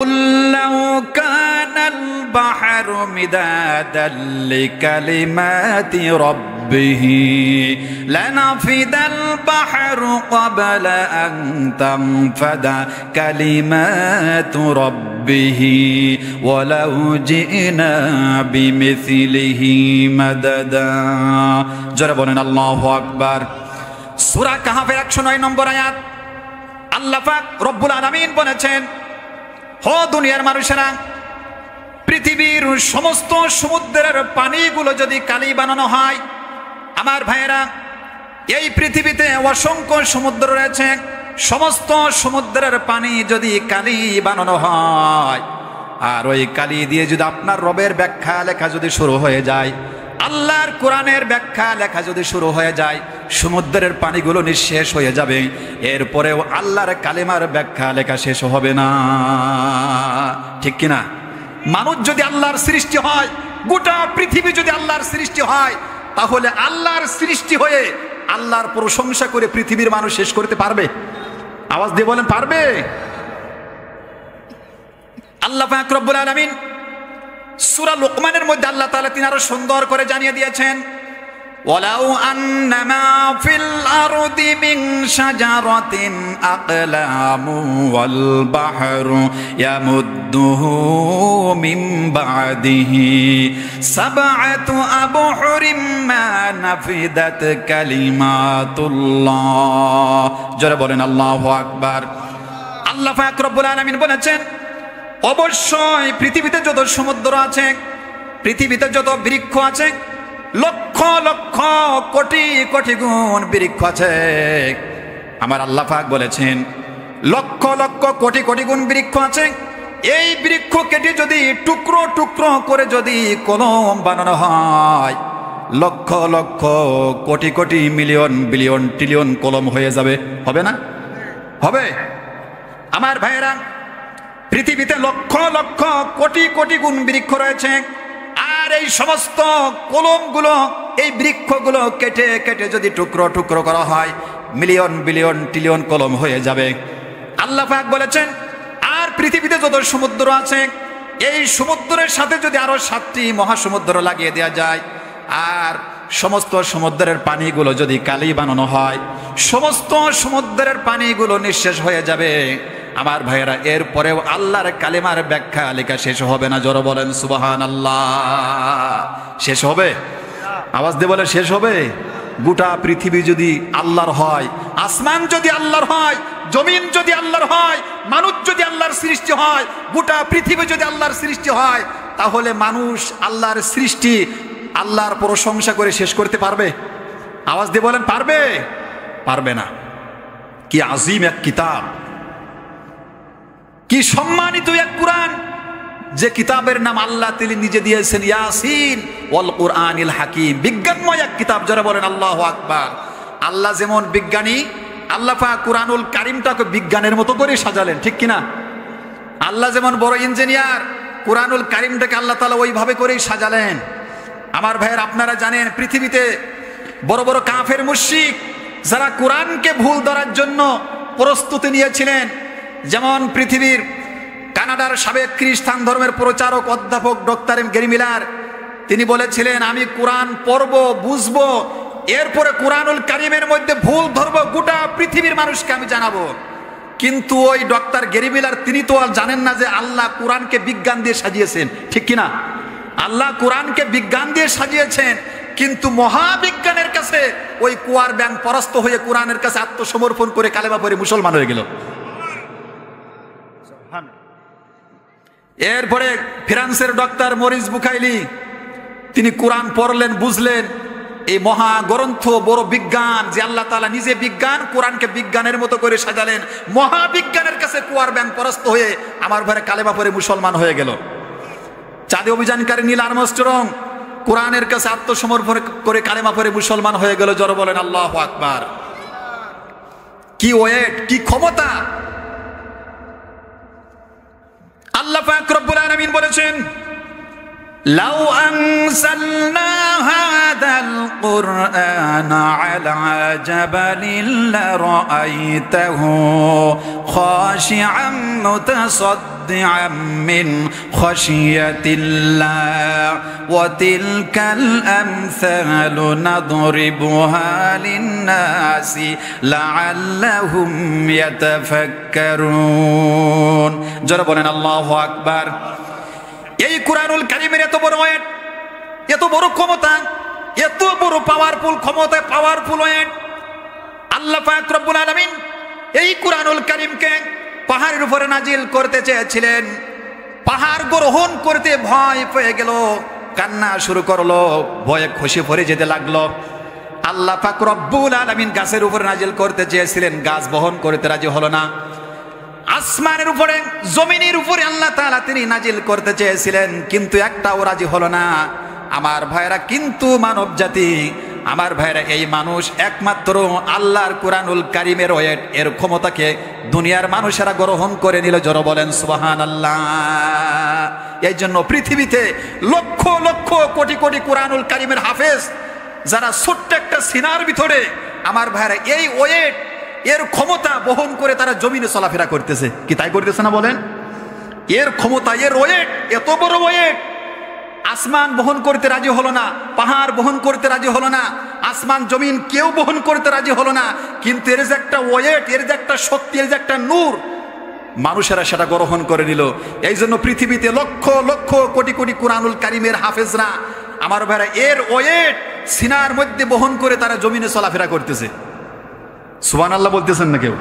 قل لو كان البحر مدادا لكلمات ربه لنفد البحر قبل أن تنفد كلمات ربه ولو جئنا بمثله مددا جربنا الله أكبر সূরা কাহফের 109 নম্বর আয়াত আল্লাহ পাক রব্বুল আলামিন বলেছেন, ও দুনিয়ার মানুষেরা, পৃথিবীর সমস্ত সমুদ্রের পানিগুলো যদি কালি বানানো হয়, আমার ভাইয়েরা, এই পৃথিবীতে অসংখ্য সমুদ্র রয়েছে, সমস্ত সমুদ্রের পানি যদি কালি বানানো হয়, আর ওই কালি দিয়ে যদি আপনার রবের ব্যাখ্যা লেখা যদি শুরু হয়ে যায়, আল্লাহর কোরআনের ব্যাখ্যা লেখা যদি শুরু হয়ে যায়, সমুদ্রের পানিগুলো নিঃশেষ হয়ে যাবে, এরপরেও আল্লাহর কালেমার ব্যাখ্যা লেখা শেষ হবে না। ঠিক কিনা? মানুষ যদি আল্লাহর সৃষ্টি হয়, গোটা পৃথিবী যদি আল্লাহর সৃষ্টি হয়, তাহলে আল্লাহর সৃষ্টি হয়ে আল্লাহর প্রশংসা করে পৃথিবীর মানুষ শেষ করতে পারবে? আওয়াজ দিয়ে বলেন, পারবে? আল্লাহ পাক রব্বুল আলামিন সূরা লুকমানের মধ্যে আল্লাহ তাআলা তিনি আরো সুন্দর করে জানিয়ে দিয়েছেন, ওয়ালাউ আন্নামা ফিল আরদি মিন শাজারাতিন আকলামু ওয়াল বাহরু ইয়ামুদ্দুহু মিন বাদিহি সাবআতু আবহুরিম মা নাফিদাত কালিমাতুল্লাহ। জোরে বলেন আল্লাহু আকবার। আল্লাহ পাক রব্বুল আলামিন বলেছেন, অবশ্যই পৃথিবীতে যত সমুদ্র আছে, পৃথিবীতে যত বৃক্ষ আছে, লক্ষ লক্ষ কোটি কোটি গুণ বৃক্ষ আছে, আমার আল্লাহ পাক বলেছেন লক্ষ লক্ষ কোটি কোটি গুণ বৃক্ষ আছে। এই বৃক্ষ কেটে যদি টুকরো টুকরো করে যদি কলম বানানো হয়, lakh lakh crore crore million billion trillion কলম হয়ে যাবে। হবে না? হবে। আমার ভাইয়েরা, পৃথিবীতে লক্ষ লক্ষ কোটি কোটি গুণ বৃক্ষ রয়েছে, আর এই সমস্ত কলমগুলো, এই বৃক্ষগুলো কেটে কেটে যদি টুকরো টুকরো করা হয়, মিলিয়ন বিলিয়ন ট্রিলিয়ন কলম হয়ে যাবে। আল্লাহ পাক বলেছেন, আর পৃথিবীতে যত সমুদ্র আছে, এই সমুদ্রের সাথে যদি আরো 7টি মহাসমুদ্র লাগিয়ে দেওয়া যায়, আর সমস্ত সমুদ্রের পানিগুলো যদি কালি বানানো হয়, সমস্ত সমুদ্রের পানিগুলো নিঃশেষ হয়ে যাবে। আমার ভাইয়েরা, এরপরেও আল্লাহর কালেমার ব্যাখ্যা লেখা শেষ হবে না। জোরে বলেন সুবহানাল্লাহ। শেষ হবে? আওয়াজ দিয়ে বলে শেষ হবে? গোটা পৃথিবী যদি আল্লাহর হয়, আসমান যদি আল্লাহর হয়, জমিন যদি আল্লাহর হয়, মানুষ যদি আল্লাহর সৃষ্টি হয়, গোটা পৃথিবী যদি আল্লাহর সৃষ্টি হয়, তাহলে মানুষ আল্লাহর সৃষ্টি, আল্লাহর প্রশংসা করে শেষ করতে পারবে? আওয়াজ দিয়ে বলেন, পারবে? পারবে না। কি আজিম এক কিতাব, কি সম্মানিত এক কুরআন, যে কিতাবের নাম আল্লাহ তিনি নিজে দিয়েছেন ইয়াসিন ওয়াল কুরআনিল হাকিম। বিজ্ঞানময় এক কিতাব। যারা বলেন আল্লাহু আকবার। আল্লাহ যেমন বিজ্ঞানী, আল্লাহ পাক কুরআনুল কারীমটাকে বিজ্ঞানের মতো করে সাজালেন। ঠিক কিনা? আল্লাহ যেমন বড় ইঞ্জিনিয়ার, কুরআনুল কারীমটাকে আল্লাহ তাআলা ওইভাবে করেই সাজালেন। আমার ভাইয়ের, আপনারা জানেন পৃথিবীতে বড় বড় কাফের মুশরিক যারা কোরআনকে ভুল ধরার জন্য প্রস্তুতি নিয়েছিলেন, যেমন পৃথিবীর কানাডার সাবেক খ্রিস্টান ধর্মের প্রচারক অধ্যাপক ডক্টর এম গ্যারি মিলার, তিনি বলেছিলেন, আমি কোরআন পড়ব, বুঝবো, এরপরে কোরআনুল কারীমের মধ্যে ভুল ধরবো, গোটা পৃথিবীর মানুষকে আমি জানাবো। কিন্তু ওই ডক্টর গ্যারি মিলার তিনি তো আর জানেন না যে আল্লাহ কোরআনকে বিজ্ঞান দিয়ে সাজিয়েছেন। ঠিক কিনা? আল্লাহ কোরআনকে বিজ্ঞান দিয়ে সাজিয়েছেন, কিন্তু মহাবিজ্ঞানের কাছে ওই কুয়ার ব্যাং পরাস্ত হয়ে কোরআনের কাছে আত্মসমর্পণ করে কালেমা পড়ে মুসলমান হয়ে গেল। এরপরে ফ্রান্সের ডক্টর মরিস বুখাইলি, তিনি কোরআন পড়লেন, বুঝলেন, এই মহাগ্রন্থ বড় বিজ্ঞান, যে আল্লাহ তাআলা নিজে বিজ্ঞান, কোরআনকে বিজ্ঞানের মতো করে সাজালেন। মহাবিজ্ঞানের কাছে কুয়ার ব্যাং পরাস্ত হয়ে আমার ঘরে কালেমা পড়ে মুসলমান হয়ে গেল। চাঁদে অভিযানকারী নীল আর্মস্ট্রং কোরআনের কাছে আত্মসমর্পণ করে কালেমা পড়ে মুসলমান হয়ে গেল। জোরে বলেন আল্লাহু আকবার। কি ওয়েট, কি ক্ষমতা! আল্লাহ পাক রব্বুল আলামিন বলেছেন, লাউ আনসালনা হাযাল কুরআনা আলা জাবালিন লারাআইতাহু খাশিআম মুতাসাদ্দিআন متردعا من خشية الله وتلك الأمثال نضربها للناس لعلهم يتفكرون যারা বলেন আল্লাহু আকবার। এই কুরআনুল কারীমের এত বড় ওয়েট, এত বড় ক্ষমতা, এত বড় পাওয়ারফুল ক্ষমতা, পাওয়ারফুল ওয়েট। আল্লাহ পাক রব্বুল আলামিন এই কুরআনুল কারীমকে পাহাড়ের উপরে নাজিল করতে চেয়েছিলেন, পাহাড় গ্রহণ করতে ভয় পেয়ে গেল, কান্না শুরু করলো, ভয়ে খসে পড়ে যেতে লাগলো। আল্লাহ পাক রব্বুল আলামিন গাছের উপরে নাজিল করতে চেয়েছিলেন, গাছ বহন করতে রাজি হলো না। আসমানের উপরে, জমিনের উপরে আল্লাহ তাআলা তিনি নাজিল করতে চেয়েছিলেন, কিন্তু একটাও রাজি হলো না। আমার ভাইরা, কিন্তু মানব জাতি, আমার ভাইরা, এই মানুষ একমাত্র আল্লাহর কুরআনুল কারীমের ওয়েট, এর ক্ষমতাকে দুনিয়ার মানুষেরা গ্রহণ করে নিল। জোরে বলেন সুবহানাল্লাহ। এই জন্য পৃথিবীতে লক্ষ লক্ষ কোটি কোটি কুরআনুল কারীমের হাফেজ যারা ছোট্ট একটা সিনার ভিতরে, আমার ভাইরা, এই ওয়েট, এর ক্ষমতা বহন করে তারা জমিনে চলাফেরা করতেছে। কি তাই করতেছে না বলেন? এর ক্ষমতা, এর ওয়েট, এত বড় ওয়েট, আসমান বহন করতে রাজি হলো না, পাহাড় বহন করতে রাজি হলো না, আসমান জমিন কেউ বহন করতে রাজি হলো না। কিন্তু এর যে একটা ওয়েট, এর যে একটা শক্তি, এর যে একটা নূর, মানুষেরা সেটা গ্রহণ করে নিল। এই জন্য পৃথিবীতে লক্ষ লক্ষ কোটি কোটি কুরআনুল কারীমের হাফেজরা, আমার ভাইরা, এর ওয়েট সিনার মধ্যে বহন করে তারা জমিনে চলাফেরা করতেছে। সুবহানাল্লাহ বলতেছেন না কেউ?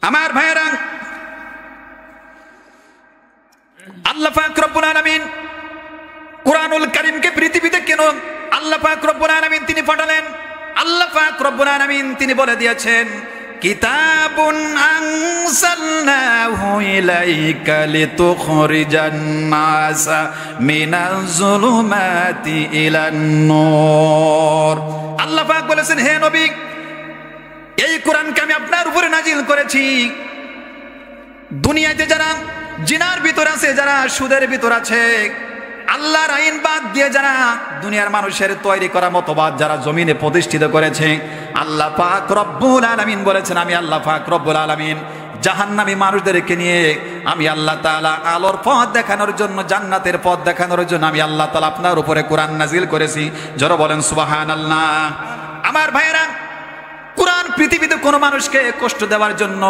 আমার ভাইরা, আল্লাহ পাক রব্বুল আলামিন কুরআনুল কারীমকে পৃথিবীতে কেন আল্লাহ পাক রব্বুল আলামিন তিনি পাঠালেন? আল্লাহ পাক রব্বুল আলামিন তিনি বলে দিয়েছেন, কিতাবুন আনসালনাহু ইলাইকা লিতুখরিজান নাসা মিনাজ যুলুমাতি ইলান নূর। আল্লাহ পাক বলেছেন, হে নবী, এই কোরআনকে আমি আপনার উপরে নাজিল করেছি, দুনিয়াতে যারা জিনার ভিতর আছে, যারা সুদের ভিতর আছে, আল্লাহর আইন বাদ দিয়ে যারা দুনিয়ার মানুষের তৈরি করা মতবাদ যারা জমিনে প্রতিষ্ঠিত করেছে, আল্লাহ পাক রব্বুল আলামিন বলেছেন, আমি আল্লাহ পাক রব্বুল আলামিন জাহান্নামী মানুষদেরকে নিয়ে আমি আল্লাহ তাআলা আলোর পথ দেখানোর জন্য, জান্নাতের পথ দেখানোর জন্য আমি আল্লাহ তাআলা আপনার উপরে কোরআন নাজিল করেছি। জোরে বলেন সুবহানাল্লাহ। আমার ভাইয়েরা, কোরআন পৃথিবীতে কোনো মানুষকে কষ্ট দেওয়ার জন্য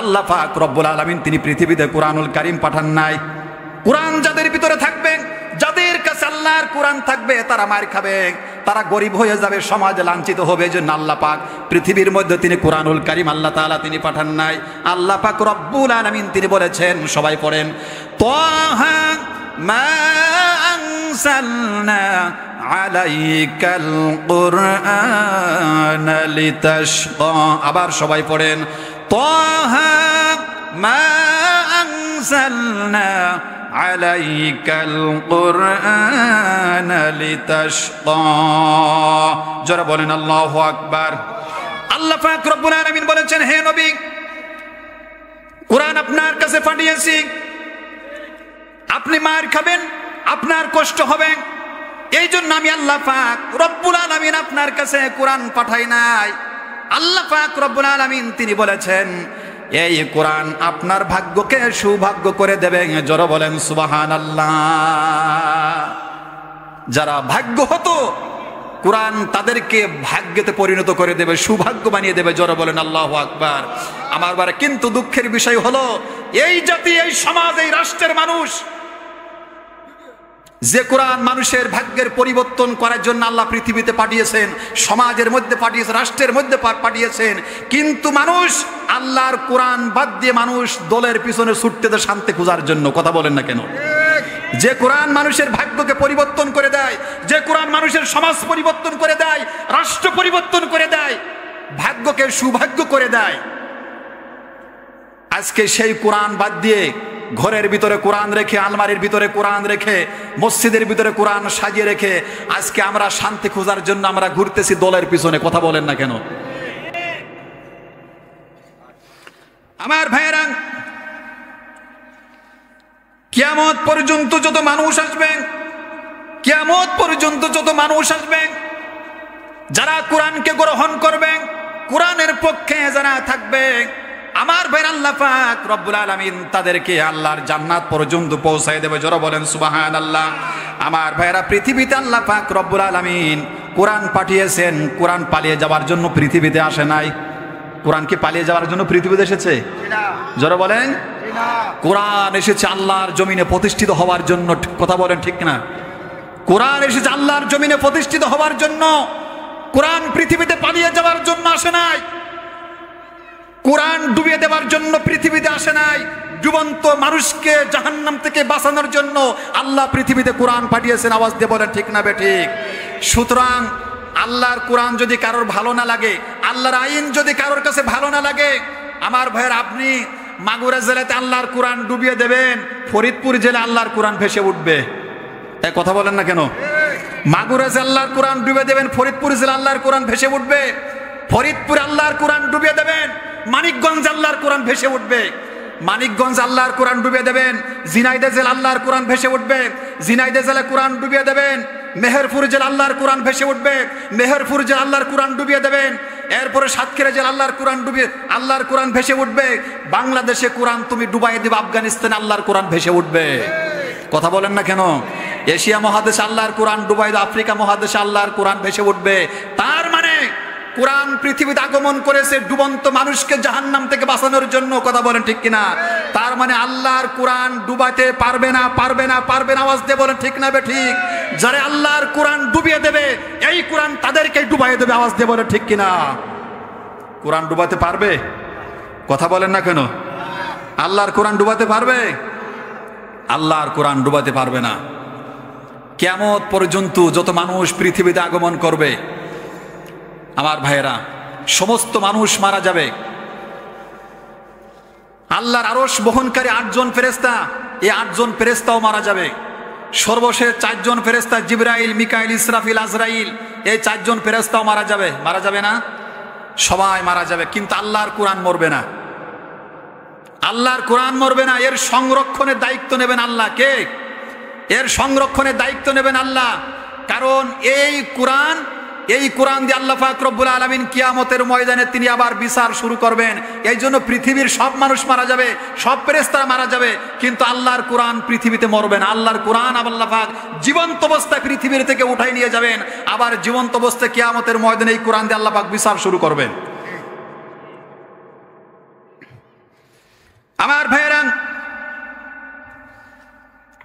আল্লাহ পাক রব্বুল আলামিন তিনি পৃথিবীতে কুরআনুল কারীম পাঠান নাই। কোরআন যাদের ভিতরে থাকবে, যাদের কাছে আল্লাহর কোরআন থাকবে, তারা মার খাবে, তারা গরিব হয়ে যাবে, সমাজে লাঞ্ছিত হবে। এই জন্য আল্লাহ পাক পৃথিবীর মধ্যে তিনি কুরআনুল কারীম আল্লাহ তাআলা তিনি পাঠান নাই। আল্লাহ পাক রব্বুল আলামিন তিনি বলেছেন, সবাই পড়েন, তাহা মা আনসালনা আলাইকাল কুরআন লিতাশকা। আবার সবাই পড়েন, তাহা মা আনসালনা আলাইকাল কুরআন লিতাশকা। যারা বলেন আল্লাহু আকবার। আল্লাহ পাক রব্বুল আলামিন বলেছেন, হে নবী, কোরআন আপনার কাছে পাঠিয়েছি, আপনি মার খাবেন, আপনার কষ্ট হবে, এই জন্য আমি আল্লাহ পাক রব্বুল আলামিন আপনার কাছে কোরআন পাঠাই নাই। আল্লাহ পাক রব্বুল আলামিন তিনি বলেছেন, এই কোরআন আপনার ভাগ্যকে সৌভাগ্য করে দেবে। জোরে বলেন সুবহানাল্লাহ। যারা ভাগ্য হতো, কোরআন তাদেরকে ভাগ্যতে পরিণত করে দেবে, সৌভাগ্য বানিয়ে দেবে। জোরে বলেন আল্লাহু আকবার। আমার বারে, কিন্তু দুঃখের বিষয় হলো, এই জাতি, এই সমাজ, এই রাষ্ট্রের মানুষ যে কোরআন মানুষের ভাগ্যের পরিবর্তন করার জন্য আল্লাহ পৃথিবীতে পাঠিয়েছেন, সমাজের মধ্যে পাঠিয়েছেন, রাষ্ট্রের মধ্যে পাঠিয়েছেন, কিন্তু মানুষ আল্লাহর কোরআন বাদ দিয়ে মানুষ দলের পিছনে ছুটতে শান্তি খোঁজার জন্য। কথা বলেন না কেন? যে কোরআন মানুষের ভাগ্যকে পরিবর্তন করে দেয়, যে কোরআন মানুষের সমাজ পরিবর্তন করে দেয়, রাষ্ট্র পরিবর্তন করে দেয়, ভাগ্যকে সৌভাগ্য করে দেয়, আজকে সেই কোরআন বাদ দিয়ে ঘরের ভিতরে কোরআন রেখে, আলমারির ভিতরে কোরআন রেখে, মসজিদের ভিতরে কোরআন সাজিয়ে রেখে আজকে আমরা শান্তি খোঁজার জন্য আমরা ঘুরতেছি দলের পিছনে। কথা বলেন না কেন? আমার ভাইয়েরা, কিয়ামত পর্যন্ত যত মানুষ আসবে, কিয়ামত পর্যন্ত যত মানুষ আসবে, যারা কোরআনকে গ্রহণ করবে, কোরআনের পক্ষে যারা থাকবে, আমার ভাইরা আল্লাহ পাক রব্বুল আলামিন তাদেরকে আল্লাহর জান্নাত পর্যন্ত পৌঁছায় দেবে। জোরে বলেন সুবহানাল্লাহ। আমার ভাইরা পৃথিবীতে আল্লাহ পাক রব্বুল আলামিন কোরআন পাঠিয়েছেন, কোরআন পালিয়ে যাওয়ার জন্য পৃথিবীতে আসে নাই। কোরআন কি পালিয়ে যাওয়ার জন্য পৃথিবীতে এসেছে? জোরে বলেন। কোরআন এসেছে আল্লাহর জমিনে প্রতিষ্ঠিত হওয়ার জন্য। কথা বলেন ঠিক না? কোরআন এসেছে আল্লাহর জমিনে প্রতিষ্ঠিত হওয়ার জন্য। কোরআন পৃথিবীতে পালিয়ে যাওয়ার জন্য আসে নাই। কোরআন ডুবিয়ে দেওয়ার জন্য পৃথিবীতে আসে নাই। জীবন্ত মানুষকে জাহান্নাম থেকে বাঁচানোর জন্য আল্লাহ পৃথিবীতে কোরআন পাঠিয়েছেন। আওয়াজ দিয়ে বলেন ঠিক না বেঠিক? সুতরাং আল্লাহর কোরআন যদি কারোর ভালো না লাগে, আল্লাহর আইন যদি কারোর কাছে ভালো না লাগে, আমার ভাইয়ের আপনি মাগুরা জেলাতে আল্লাহর কোরআন ডুবিয়ে দেবেন, ফরিদপুর জেলা আল্লাহর কোরআন ভেসে উঠবে। এই কথা বলেন না কেন? মাগুরা জেলা আল্লাহর কোরআন ডুবিয়ে দেবেন, ফরিদপুর জেলা আল্লাহর কোরআন ভেসে উঠবে। ফরিদপুর আল্লাহর কোরআন ডুবিয়ে দেবেন, মানিকগঞ্জ আল্লাহর কোরআন ভেসে উঠবে। মানিকগঞ্জ আল্লাহর কোরআন ডুবিয়ে দেবেন, ঝিনাইদহ জেলা আল্লাহর কোরআন ভেসে উঠবে। ঝিনাইদহ জেলা কোরআন ডুবিয়ে দেবেন, মেহেরপুর জেলা আল্লাহর কোরআন ভেসে উঠবে। মেহেরপুর জেলা আল্লাহর কোরআন ডুবিয়ে দেবেন। এরপরে সাতক্ষীরা জেলা আল্লাহর কোরআন ডুবিয়ে আল্লাহর কোরআন ভেসে উঠবে। বাংলাদেশে কোরআন তুমি ডুবাই দিবে, আফগানিস্তানে আল্লাহর কোরআন ভেসে উঠবে। কথা বলেন না কেন? এশিয়া মহাদেশে আল্লাহর কোরআন ডুবাই দিবে, আফ্রিকা মহাদেশে আল্লাহর কোরআন ভেসে উঠবে। তার মানে কোরআন পৃথিবীতে আগমন করেছে ডুবন্ত মানুষকে জাহান্নাম থেকে বাঁচানোর জন্য। কথা বলেন ঠিক কিনা? তার মানে আল্লাহর কোরআন ডুবাতে পারবে না, পারবে না, পারবে না। আওয়াজ দিয়ে বলেন ঠিক না বেঠিক? যারা আল্লাহর কোরআন ডুবিয়ে দেবে, এই কোরআন তাদেরকে ডুবাইয়ে দেবে। আওয়াজ দিয়ে বলেন ঠিক কিনা? কোরআন ডুবাতে পারবে? কথা বলেন না কেন? আল্লাহর কোরআন ডুবাতে পারবে? আল্লাহর কোরআন ডুবাতে পারবে না। কিয়ামত পর্যন্ত যত মানুষ পৃথিবীতে আগমন করবে, আমার ভাইয়েরা, সমস্ত মানুষ মারা যাবে। আল্লাহর আরশ বহনকারী 8 জন ফেরেশতা, এই 8 জন ফেরেশতাও মারা যাবে। সর্বশেষ 4 জন ফেরেশতা, জিবরাইল, মিকাইল, ইসরাফিল, আজরাইল, এই 4 জন ফেরেশতাও মারা যাবে। মারা যাবে না? সবাই মারা যাবে, কিন্তু আল্লাহর কোরআন মরবে না। আল্লাহর কোরআন মরবে না। এর সংরক্ষণের দায়িত্ব নেবেন আল্লাহ। কে? এর সংরক্ষণের দায়িত্ব নেবেন আল্লাহ। কারণ এই কোরআন দিয়ে আল্লাহ পাক রব্বুল আলামিন কিয়ামতের ময়দানে তিনি আবার বিচার শুরু করবেন। এই জন্য পৃথিবীর সব মানুষ মারা যাবে, সব ফেরেশতারা মারা যাবে, কিন্তু আল্লাহর কোরআন পৃথিবীতে মরবে না। আল্লাহর কোরআন আল্লাহ পাক জীবন্ত অবস্থায় পৃথিবীর থেকে উঠাই নিয়ে যাবেন। আবার জীবন্ত অবস্থায় কিয়ামতের ময়দানে এই কোরআন দিয়ে আল্লাহ পাক বিচার শুরু করবেন। আমার ভাইয়েরা,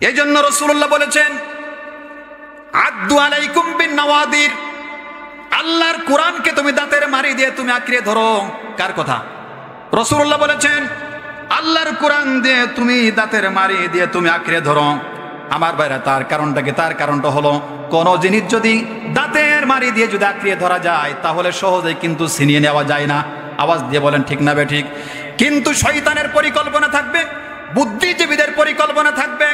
এই জন্য রাসূলুল্লাহ বলেছেন, আদ্দু আলাইকুম বিন নওয়াদির। আল্লাহর কোরআনকে তুমি দাঁতের মারি দিয়ে তুমি আঁকড়ে ধরো। কার কথা? রাসূলুল্লাহ বলেছেন, আল্লাহর কোরআন দিয়ে তুমি দাঁতের মারি দিয়ে তুমি আঁকড়ে ধরো। আমার ভাইরা, তার কারণটা কি? তার কারণটা হলো, কোন জিনিস যদি দাঁতের মারি দিয়ে যদি আঁকড়ে ধরা যায়, তাহলে সহজেই কিন্তু ছিনিয়ে নেওয়া যায় না। আওয়াজ দিয়ে বলেন ঠিক না বেঠিক? কিন্তু শয়তানের পরিকল্পনা থাকবে, বুদ্ধিজীবীদের পরিকল্পনা থাকবে,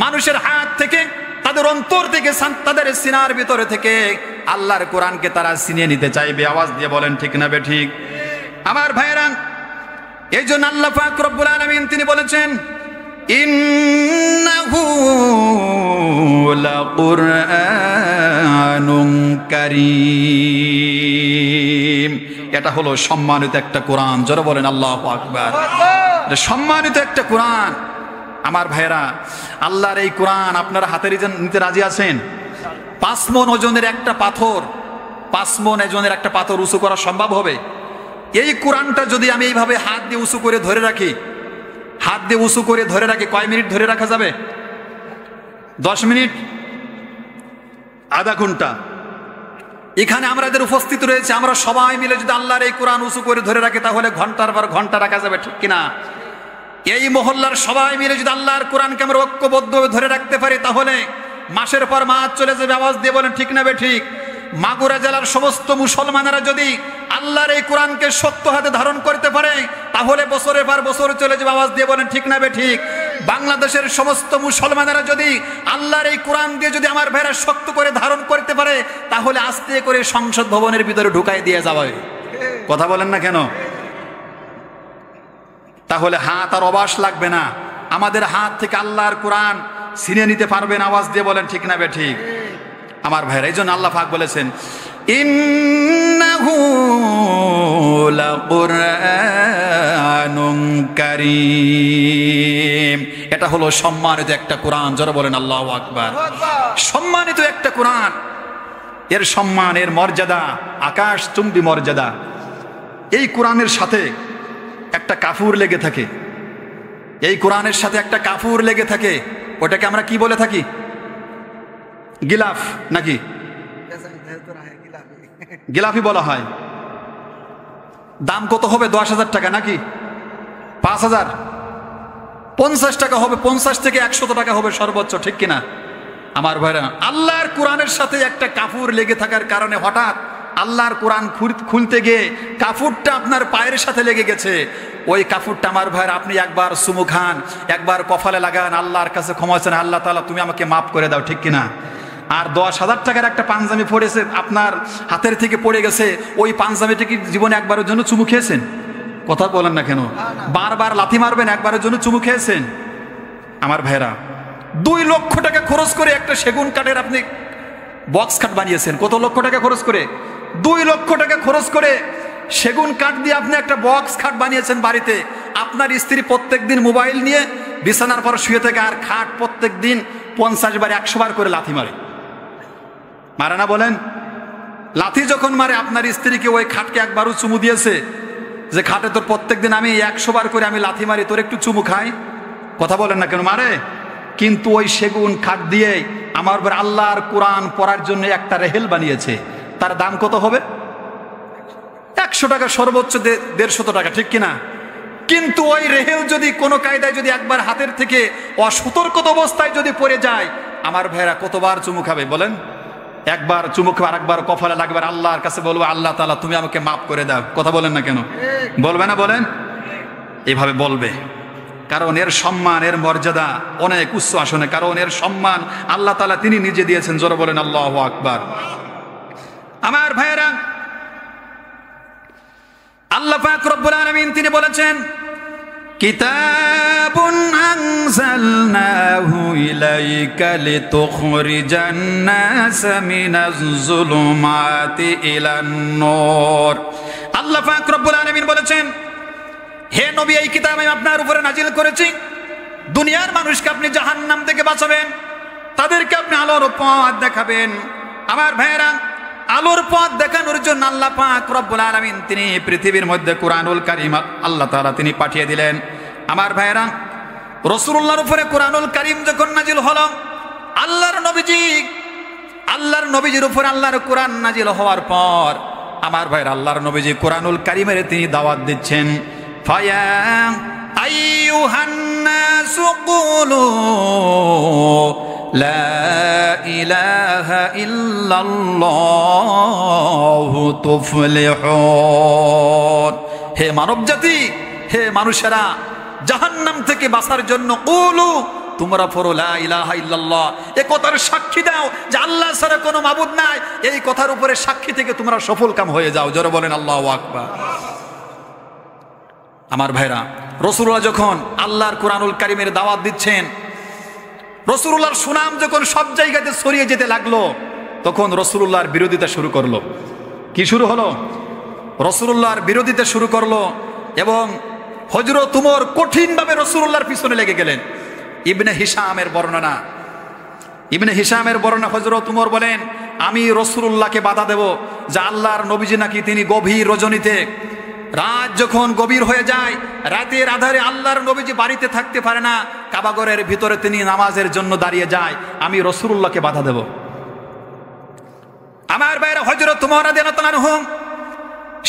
মানুষের হাত থেকে, তাদের অন্তর থেকে, তাদের সিনার ভিতরে থেকে আল্লাহর কোরআনকে তারা ছিনিয়ে নিতে চাইবে। আওয়াজ দিয়ে বলেন ঠিক না বেঠিক? আমার ভাইরা, এই জন্য আল্লাহ পাক রব্বুল আলামিন তিনি বলেছেন, ইন্নাহু লাকুরআনুন কারীম। এটা হলো সম্মানিত একটা কোরআন। জোরে বলেন আল্লাহু আকবার। এটা সম্মানিত একটা কোরআন। আমার ভাইরা, আল্লাহর এই কোরআন আপনারা হাতে নিতে রাজি আছেন? 5 মণ ওজনের একটা পাথর, 5 মণ ওজনের একটা পাথর উঁচু করা সম্ভব হবে? এই কোরআনটা যদি আমি এইভাবে হাত দিয়ে উঁচু করে ধরে রাখি, হাত দিয়ে উঁচু করে ধরে রাখি, কয় মিনিট ধরে রাখা যাবে? 10 মিনিট? আধা ঘন্টা? এখানে আমাদের উপস্থিত রয়েছে, আমরা সবাই মিলে যদি আল্লাহর এই কোরআন উঁচু করে ধরে রাখি, তাহলে ঘন্টার পর ঘন্টা রাখা যাবে, ঠিক কিনা? এই মহল্লার সবাই মিলে যদি আল্লাহর কোরআনকে আমরা ঐক্যবদ্ধভাবে ধরে রাখতে পারি, তাহলে মাসের পর মাস চলে যাবে। আওয়াজ দিয়ে বলেন ঠিক না বেঠিক? মাগুরা জেলার সমস্ত মুসলমানেরা যদি আল্লাহর এই কোরআনকে শক্ত হাতে ধারণ করতে পারে, তাহলে বছরের পর বছর চলে যাবে। আওয়াজ দিয়ে বলেন ঠিক না বেঠিক? বাংলাদেশের সমস্ত মুসলমানেরা যদি আল্লাহর এই কোরআন দিয়ে যদি আমার ভাইরা শক্ত করে ধারণ করতে পারে, তাহলে আস্তে করে সংসদ ভবনের ভিতরে ঢুকাই দিয়ে যাবে। কথা বলেন না কেন? তাহলে হাত আর অবাস লাগবে না, আমাদের হাত থেকে আল্লাহর কোরআন ছিনিয়ে নিতে পারবেন। আওয়াজ দিয়ে বলেন ঠিক না বেঠিক? আমার ভাইরা, এই জন্য আল্লাহ পাক বলেছেন, ইন্নাহু লাকুরআনুন কারীম। এটা হলো সম্মানিত একটা কোরআন, যারা বলেন আল্লাহু আকবার। সম্মানিত একটা কোরআন, এর সম্মান, এর মর্যাদা আকাশ চুম্বি মর্যাদা। এই কোরআনের সাথে একটা কাফুর লেগে থাকে, এই কোরআনের সাথে একটা কাফুর লেগে থাকে। ওটাকে আমরা কি বলে থাকি? গিলাফ নাকি? গিলাফি বলা হয়। দাম কত হবে? 10,000 টাকা নাকি 5,000? 50 টাকা হবে, 50 থেকে 100 টাকা হবে সর্বোচ্চ, ঠিক কিনা আমার ভাইরা? আল্লাহর কোরআনের সাথে একটা কাফুর লেগে থাকার কারণে হঠাৎ আল্লাহর কোরআন খুলতে গিয়ে কাফুরটা আপনার পায়ের সাথে লেগে গেছে। ওই কাফুরটা আমার ভাইরা আপনি একবার চুমু খান, একবার কপালে লাগান, আল্লাহর কাছে ক্ষমা চান, আল্লাহ তাআলা তুমি আমাকে মাফ করে দাও, ঠিক কিনা? আর 10,000 টাকার একটা পাঞ্জাবি পড়েছে, আপনার হাতের থেকে পড়ে গেছে, ওই পাঞ্জাবিটা কি জীবনে একবারের জন্য চুমু খেয়েছেন? কথা বলেন না কেন? বারবার লাথি মারবেন, একবারের জন্য চুমু খেয়েছেন? আমার ভাইরা 2 লক্ষ টাকা খরচ করে একটা সেগুন কাঠের আপনি বক্স খাট বানিয়েছেন। কত লক্ষ টাকা খরচ করে? 2 লক্ষ টাকা খরচ করে সেগুন কাঠ দিয়ে আপনি একটা বক্স খাট বানিয়েছেন বাড়িতে। আপনার স্ত্রী প্রত্যেকদিন মোবাইল নিয়ে বিছানার পর শুয়ে থেকে আর খাট প্রত্যেকদিন 50 বার 100 বার করে লাথি মারে, মারে না বলেন? লাথি যখন মারে, আপনার স্ত্রীকে ওই খাটকে একবারও চুমু দিয়েছে যে খাটে তোর প্রত্যেকদিন আমি 100 বার করে আমি লাথি মারি, তোর একটু চুমু খাই? কথা বলেন না কেন? মারে। কিন্তু ওই সেগুন কাঠ দিয়ে আমার উপর আল্লাহর কোরআন পড়ার জন্য একটা রেহেল বানিয়েছে। তার দাম কত হবে? 100 টাকা, সর্বোচ্চ 150 টাকা, ঠিক কিনা? কিন্তু ওই রেহেল যদি কোনো কায়দায় যদি একবার হাতের থেকে অসতর্কত অবস্থায় যদি পড়ে যায়, আমার ভাইরা কতবার চুমু খাবে বলেন? একবার চুমু খাবে, আরেকবার কপালে লাগবে, আল্লাহর কাছে বলবো আল্লাহ তাআলা তুমি আমাকে মাফ করে দাও। কথা বলেন না কেন? বলবে না বলেন? এইভাবে বলবে, কারণ এর সম্মান, এর মর্যাদা অনেক উচ্চ আসনে, কারণ এর সম্মান আল্লাহ তাআলা তিনি নিজে দিয়েছেন। জোরে বলেন আল্লাহু আকবার। আমার ভাইরা, আল্লাহ পাক রব্বুল আলামিন তিনি বলেছেন, কিতাবুন আনজালনাহু ইলাইকা লিতুখরিজান নাসা মিনাজ যুলুমাতি ইলান নূর। আল্লাহ পাক রব্বুল আলামিন বলেছেন, হে নবী, এই কিতাব আমি আপনার উপরে নাজিল করেছি, দুনিয়ার মানুষকে আপনি জাহান্নাম থেকে বাঁচাবেন, তাদেরকে আপনি আলোর পথ দেখাবেন। আমার ভাইরা, আলোর পথ দেখানোর জন্য আল্লাহ পাক রব্বুল আলামিন তিনি পৃথিবীর মধ্যে কোরআনুল কারীম আল্লাহ তাআলা তিনি পাঠিয়ে দিলেন। আমার ভাইরা, রাসূলুল্লাহর উপরে কোরআনুল কারীম যখন নাজিল হলো, আল্লাহর নবীজির উপর আল্লাহর কোরআন নাজিল হওয়ার পর আমার ভাইরা আল্লাহর নবীজি কোরআনুল কারীমের তিনি দাওয়াত দিচ্ছেন। ফায়া আইয়ুহান নাসু কুলু লা ইলাহা ইল্লাল্লাহু তুফলিহুন। হে মানব জাতি, হে মানুষেরা, জাহান্নাম থেকে বাঁচার জন্য কুলু, তোমরা পড়ো লা ইলাহা ইল্লাল্লাহ, এই কথার সাক্ষী দাও যে আল্লাহ ছাড়া কোনো মাবুদ নাই। এই কথার উপরে সাক্ষী থেকে তোমরা সফলকাম হয়ে যাও। জোরে বলেন আল্লাহু আকবার। আমার ভাইরা, রাসূলুল্লাহ যখন আল্লাহর কোরআনুল কারীমের দাওয়াত দিচ্ছেন, রাসূলুল্লাহর সুনাম যখন সব জায়গাতে ছড়িয়ে যেতে লাগলো, তখন রাসূলুল্লাহর বিরোধিতা শুরু করলো। কি শুরু হলো? রাসূলুল্লাহর বিরোধিতা শুরু করলো এবং হযরত উমর কঠিনভাবে রাসূলুল্লাহর পিছনে লেগে গেলেন। ইবনে হিশামের বর্ণনা হযরত উমর বলেন, আমি রাসূলুল্লাহকে বাধা দেব যে আল্লাহর নবীজি নাকি তিনি গভীর রজনীতে, রাত যখন গভীর হয়ে যায়, রাতের আধারে আল্লাহর নবীজি বাড়িতে থাকতে পারে না, কাবাগরের ভিতরে তিনি নামাজের জন্য দাঁড়িয়ে যায়, আমি রাসূলুল্লাহকে বাধা দেব। আমার ভাইরা, হযরত উমর রাদিয়াল্লাহু তাআলা আনহু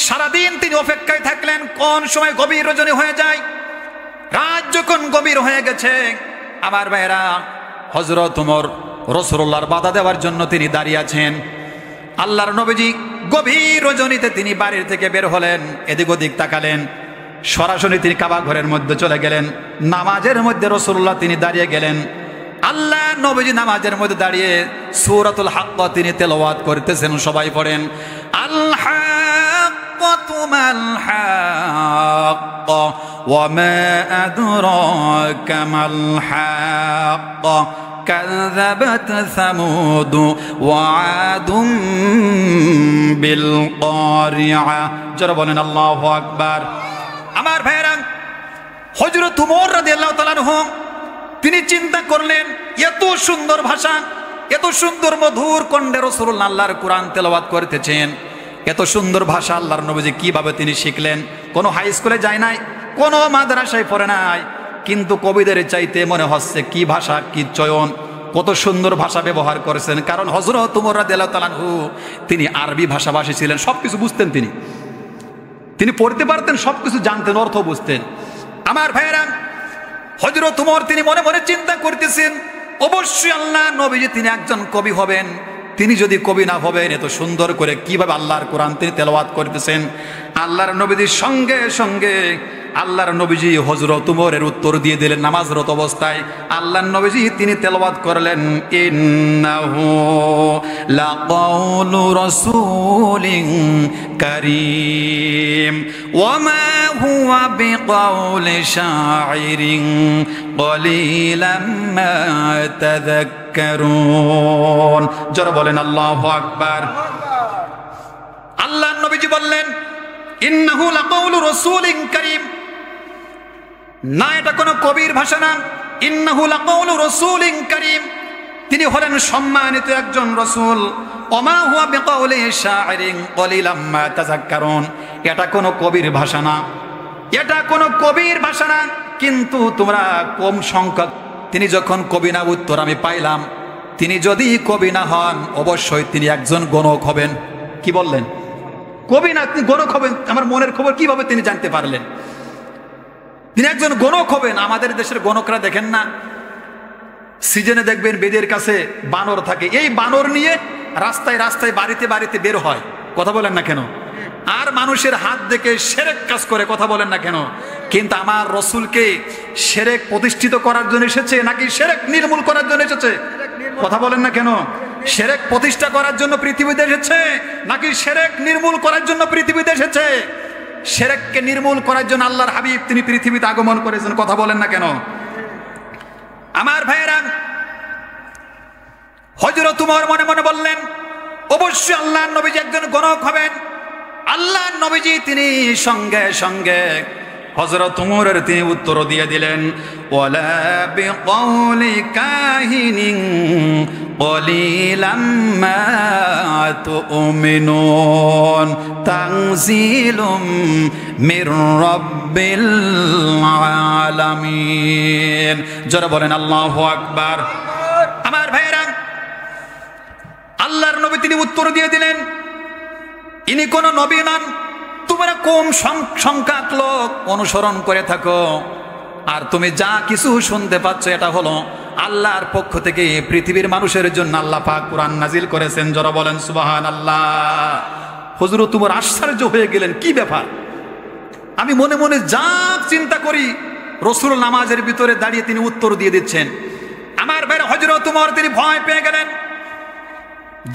সারাদিন তিনি অপেক্ষায় থাকলেন কোন সময় গভীর রজনী হয়ে যায়। রাত যখন গভীর হয়ে গেছে, আমার ভাইরা, হযরত উমর রাসূলুল্লাহর বাধা দেওয়ার জন্য তিনি দাঁড়িয়ে আছেন। আল্লাহর নবীজি গভীর রজনীতে তিনি বাড়ির থেকে বের হলেন, এদিক ওদিক তাকালেন, সরাসরি তিনি কাবা ঘরের মধ্যে চলে গেলেন। নামাজের মধ্যে রাসূলুল্লাহ তিনি দাঁড়িয়ে গেলেন। আল্লাহ নবীজি নামাজের মধ্যে দাঁড়িয়ে সূরাতুল হাক্ক তিনি তেলাওয়াত করতেছেন। সবাই পড়েন, আল হাক্কাতু মাল হাক্ক ওয়া মা আদরাকা মাল হাক্ক কাযাবাত সামুদ ওয়া আদুম বিল কারিআ। যারা বলেন আল্লাহু আকবার। আমার ভাইরা, হযরত ওমর রাদিয়াল্লাহু তাআলা আনহু তিনি চিন্তা করলেন, এত সুন্দর ভাষা, এত সুন্দর মধুর কণ্ঠে রাসূলুল্লাহ আল্লাহর কোরআন তেলাওয়াত করতেছেন, এত সুন্দর ভাষা আল্লাহর নবীজি কিভাবে তিনি শিখলেন? কোনো হাই স্কুলে যায় নাই, কোনো মাদ্রাসায় পড়ে নাই, কিন্তু কবিদের চাইতে মনে হচ্ছে কি ভাষা, কি চয়ন, কত সুন্দর ভাষা ব্যবহার করেছেন। কারণ হযরত ওমর রাদিয়াল্লাহু তাআলা আনহু তিনি আরবি ভাষাভাষী ছিলেন, সবকিছু বুঝতেন, তিনি পড়তে পারতেন, সবকিছু জানতেন, অর্থ বুঝতেন। আমার ভাইয়েরা, হযরত ওমর তিনি মনে মনে চিন্তা করতেছেন, অবশ্যই আল্লাহ নবীজি তিনি একজন কবি হবেন। তিনি যদি কবি না হবেন, এত সুন্দর করে কিভাবে আল্লাহর কোরআন তিনি তেলাওয়াত করতেছেন? আল্লাহর নবীজির সঙ্গে সঙ্গে আল্লাহর নবীজি হযরত ওমরের উত্তর দিয়ে দিলেন নামাজরত অবস্থায়। আল্লাহর নবীজি তিনি তেলাওয়াত করলেন, ইন্নাহু লাকাউলু রাসূলিন কারীম ওয়া মা হুয়া বিকাউলি শাইরিন কলিলাম মা তাযাক্কারুন। যারা বলেন আল্লাহু আকবার। আল্লাহর নবীজি বললেন, ইন্নাহু লাকাউলু রাসূলিন কারীম, না এটা কোনো কবির ভাষা না, ইন্নাহু লাকাউলু রাসূলিন কারীম, তিনি হলেন সম্মানিত একজন রাসূল। ওমা হুয়া বিকাউলি শাইরিন কলিলাম মা তাযাক্কারুন, এটা কোনো কবির ভাষা না, এটা কোনো কবির ভাষা না, কিন্তু তোমরা কম সংখ্যক। তিনি যখন কবি না উত্তর আমি পাইলাম, তিনি যদি কবি না হন অবশ্যই তিনি একজন গণক হবেন। কি বললেন? কবি না, তিনি গণক হবেন। আমার মনের খবর কিভাবে তিনি জানতে পারলেন? তিনি একজন গণক হবেন। আমাদের দেশের গণকরা দেখেন না, সিজনে দেখবেন বেদের কাছে বানর থাকে, এই বানর নিয়ে রাস্তায় রাস্তায় বাড়িতে বাড়িতে বের হয়। কথা বলেন না কেন? আর মানুষের হাত দেখে শিরক কাজ করে। কথা বলেন না কেন? কিন্তু আমার রাসূলকে শিরক প্রতিষ্ঠিত করার জন্য এসেছে নাকি শিরক নির্মূল করার জন্য এসেছে? কথা বলেন না কেন? শিরক প্রতিষ্ঠা করার জন্য পৃথিবীতে এসেছে নাকি শিরক নির্মূল করার জন্য পৃথিবীতে এসেছে? শিরককে নির্মূল করার জন্য আল্লাহর হাবিব তিনি পৃথিবীতে আগমন করেছেন। কথা বলেন না কেন? আমার ভাইয়েরা, হযরত ওমর মনে মনে বললেন, অবশ্যই আল্লাহর নবীজি একজন গণক হবেন। আল্লাহর নবীজি তিনি সঙ্গে সঙ্গে হযরত ওমরের তিনি উত্তর দিয়ে দিলেন, ওয়ালা বিকাউলি কাহিনিন কলিলাম মা তুমিনুন তানজিলুম মির রাব্বিল আলামিন। যারা বলেন আল্লাহু আকবার। আমার ভাইরা, আল্লাহর নবী তিনি উত্তর দিয়ে দিলেন, ইনি কোন নবী নন, তোমরা কম সংখ্যক লোক অনুসরণ করে থাকো, আর তুমি যা কিছু শুনতে পাচ্ছ এটা হলো আল্লাহর পক্ষ থেকে পৃথিবীর মানুষের জন্য আল্লাহ পাক কোরআন নাজিল করেছেন। যারা বলেন সুবহানাল্লাহ। হুজুর ওমর আশ্চর্য হয়ে গেলেন, কি ব্যাপার? আমি মনে মনে যা চিন্তা করি রাসূল নামাজের ভিতরে দাঁড়িয়ে তিনি উত্তর দিয়ে দিচ্ছেন। আমার ভাই হযরত ওমর তিনি ভয় পেয়ে গেলেন,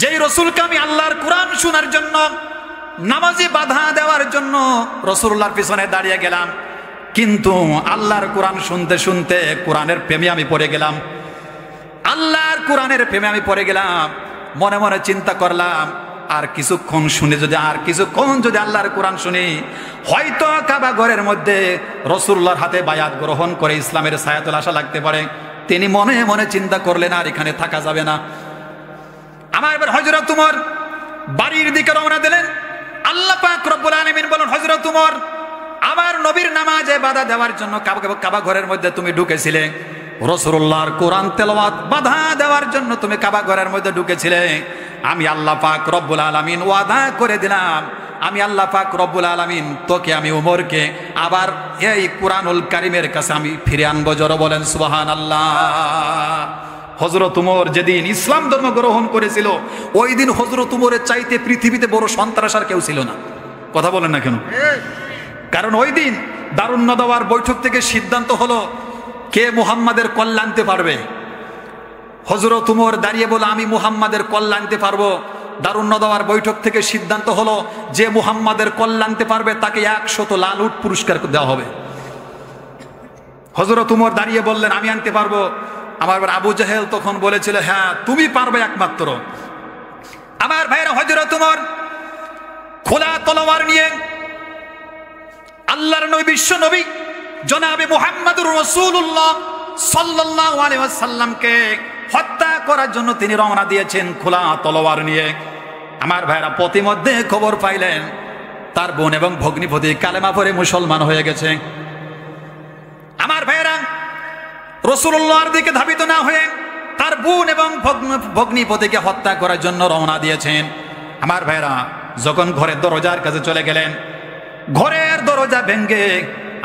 যেই রাসূলকে আমি আল্লাহর কোরআন শোনার জন্য নামাজে বাধা দেওয়ার জন্য রাসূলুল্লাহর পিছনে দাঁড়িয়ে গেলাম, কিন্তু আল্লাহর কোরআন শুনতে শুনতে কোরআনের প্রেমে আমি পড়ে গেলাম। আল্লাহর কোরআনের প্রেমে আমি পড়ে গেলাম। মনে মনে চিন্তা করলাম, আর কিছুক্ষণ শুনে যদি আল্লাহর কোরআন শুনি, হয়তো কাবা ঘরের মধ্যে রাসূলুল্লাহর হাতে বায়াত গ্রহণ করে ইসলামের ছায়াতল আশা লাগতে পারে। তিনি মনে মনে চিন্তা করলেন, আর এখানে থাকা যাবে না। আমার এবার হযরত ওমর বাড়ির দিকে রওনা দিলেন। আল্লাহ পাক রব্বুল আলামিন বলেন, হযরত ওমর, আমার নবীর নামাজে বাধা দেওয়ার জন্য কাবা ঘরের মধ্যে তুমি ঢুকেছিলে, রাসূলুল্লাহর কোরআন তেলাওয়াত বাধা দেওয়ার জন্য তুমি কাবা ঘরের মধ্যে ঢুকেছিলে। আমি আল্লাহ পাক রব্বুল আলামিন ওয়াদা করে দিলাম, আমি আল্লাহ পাক রব্বুল আলামিন তোকে, আমি ওমরকে আবার এই কোরআনুল কারীমের কাছে আমি ফিরে আনবো। জোরে বলেন সুবহানাল্লাহ। হযরত ওমর যেদিন ইসলাম ধর্ম গ্রহণ করেছিল, ওই দিন হযরত ওমরের চাইতে পৃথিবীতে বড় সন্ত্রাস আর কেউ ছিল না। কথা বলেন না কেন? কারণ ওই দিন দারুন নাদাওয়ার বৈঠক থেকে সিদ্ধান্ত হলো কে মুহাম্মাদের কল্যাণ আনতে পারবে। হযরত ওমর দাঁড়িয়ে বলে, আমি মুহাম্মাদের কল্যাণ আনতে পারবো। দারুন নাদাওয়ার বৈঠক থেকে সিদ্ধান্ত হলো যে মুহাম্মাদের কল্যাণ আনতে পারবে তাকে 100 লাল উট পুরস্কার দেওয়া হবে। হযরত ওমর দাঁড়িয়ে বললেন, আমি আনতে পারবো। আমার আবু জাহেল তখন বলেছিল, হ্যাঁ তুমি পারবে একমাত্র। আমার ভাইরা, হযরত ওমর খোলা তলোয়ার নিয়ে আল্লাহর নবী, বিশ্ব নবী জনাবে মুহাম্মদুর রাসূলুল্লাহ সাল্লাল্লাহু আলাইহি ওয়াসাল্লামকে হত্যা করার জন্য তিনি রওনা দিয়েছেন খোলা তলোয়ার নিয়ে। আমার ভাইরা, প্রতিমধ্যে খবর পাইলেন তার বোন এবং ভগ্নিপতি কালেমা পড়ে মুসলমান হয়ে গেছে। আমার ভাইরা, রাসূলুল্লাহর দিকে ধাবিত না হয়ে তার বোন এবং ভগ্নিপতিকে হত্যা করার জন্য রওনা দিয়েছেন। আমার ভাইরা, যখন ঘরের দরজার কাছে চলে গেলেন, ঘরের দরজা ভেঙ্গে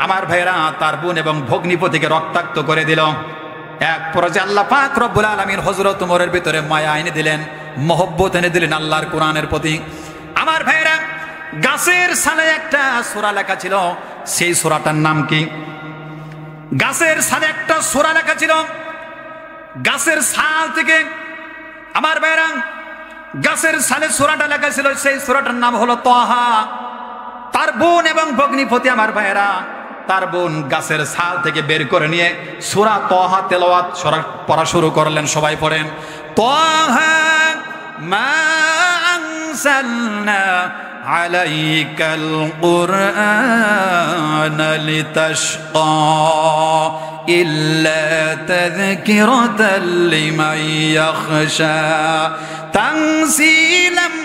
আমার ভাইরা তার বোন এবং ভগ্নিপতিকে রক্তাক্ত করে দিল। এক পর্যায়ে আল্লাহ পাক রব্বুল আলামিন হযরত ওমরের ভিতরে মায়া এনে দিলেন, মহব্বত এনে দিলেন আল্লাহর কোরআনের প্রতি। আমার ভাইরা, গাছের ছালে একটা সূরা লেখা ছিল, সেই সূরাটার নাম কি? গাছের ছালে একটা সূরা লেখা ছিল। গাছের ছাল থেকে আমার ভাইরা গাছের ছালে সূরাটা লেখা ছিল, সেই সূরাটার নাম হলো তাহা। তার বোন এবং ভগ্নিপতি আমার ভাইরা তার বোন গাছের ছাল থেকে বের করে নিয়ে সূরা তাহা তেলাওয়াত পড়া শুরু করলেন। সবাই পড়েন, তাহা মা আনসালনা আলাইকাল কুরআনা লিতাশকা ইল্লা তাযকিরাতাল লিমান ইয়াখশা তানসীলাম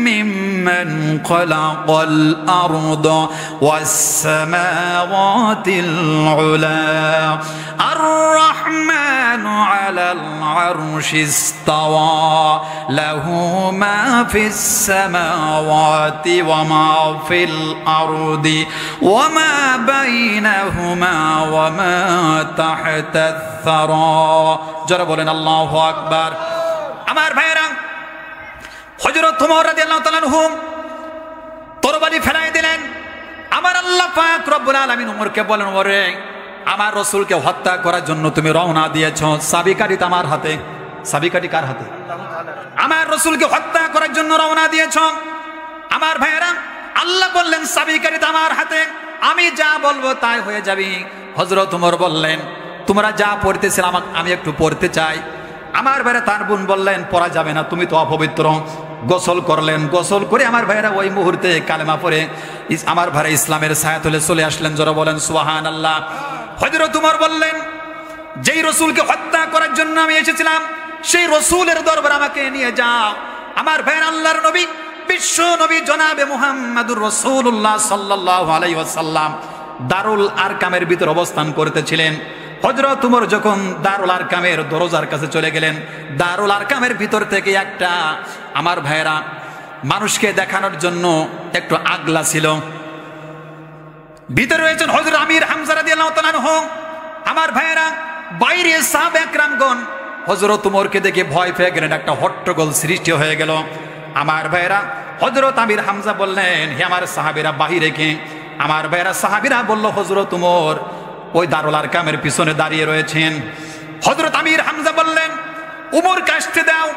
মিম্মান খালাকাল আরদা ওয়াস সামাওয়াতিল উলা আর রাহমানু আলাল আরশি ইসতাওয়া লাহু মা ফিস সামাওয়াতি ওয়া মা ফিল আরদি ওয়া মা বাইনাহুমা ওয়া মা তাহতাস সারা। যারা বলেন আল্লাহু আকবার। আমার ভাইরা, হযরত ওমর রাদিয়াল্লাহু তাআলা আনহু তরবারি ফেলাই দিলেন। আমার আল্লাহ পাক রব্বুল আলামিন ওমরকে বলেন, ওরে আমার রাসূলকে হত্যা করার জন্য তুমি রওনা দিয়েছো, চাবিকাঠি আমার হাতে। চাবিকাঠি কার হাতে? আমার রাসূলকে হত্যা করার জন্য রওনা দিয়েছো। আমার ভাইরা, আল্লাহ বললেন চাবিকাঠি আমার হাতে, আমি যা বলবো তাই হয়ে যাবে। হযরত ওমর বললেন, তোমরা যা পড়তেছিলে আমি একটু পড়তে চাই। আমার ভাইরা তার বোন বললেন, পড়া যাবে না, তুমি তো অপবিত্র। গোসল করলেন, গোসল করে আমার ভাইরা ওই মুহূর্তে কালেমা পড়ে আমার ভাইরা ইসলামের ছায়াতলে চলে আসলেন। যারা বলেন সুবহানাল্লাহ। হযরত ওমর বললেন, যেই রাসূলকে হত্যা করার জন্য আমি এসেছিলাম সেই রাসূলের দরবারে আমাকে নিয়ে যাও। আমার ভাইরা, আল্লাহর নবী, বিশ্ব নবী জনাবে মুহাম্মদুর রাসূলুল্লাহ সাল্লাল্লাহু আলাইহি ওয়াসাল্লাম দারুল আরকামের ভিতর অবস্থান করতেছিলেন। হযরত ওমর যখন দারুল আরকামের দরজার কাছে চলে গেলেন, দারুল আরকামের ভিতর থেকে একটা আমার ভাইরা মানুষকে দেখানোর জন্য একটু আগলা ছিল। ভিতরে রয়েছেন হযরত আমির হামজা রাদিয়াল্লাহু তাআলা আনহু। আমার ভাইরা, বাইরে সাহাবা একরামগণ হযরত ওমরকে দেখে ভয় পেয়ে গেলেন, একটা হট্টগোল সৃষ্টি হয়ে গেল। আমার ভাইরা, হযরত আমির হামজা বললেন, হে আমার সাহাবীরা বাহিরে কে? আমার ভাইরা সাহাবীরা বলল, হযরত ওমর ওই দারুল আরকামের পিছনে দাঁড়িয়ে রয়েছেন। হযরত আমির হামজা বললেন, উমরকে আসতে দাও,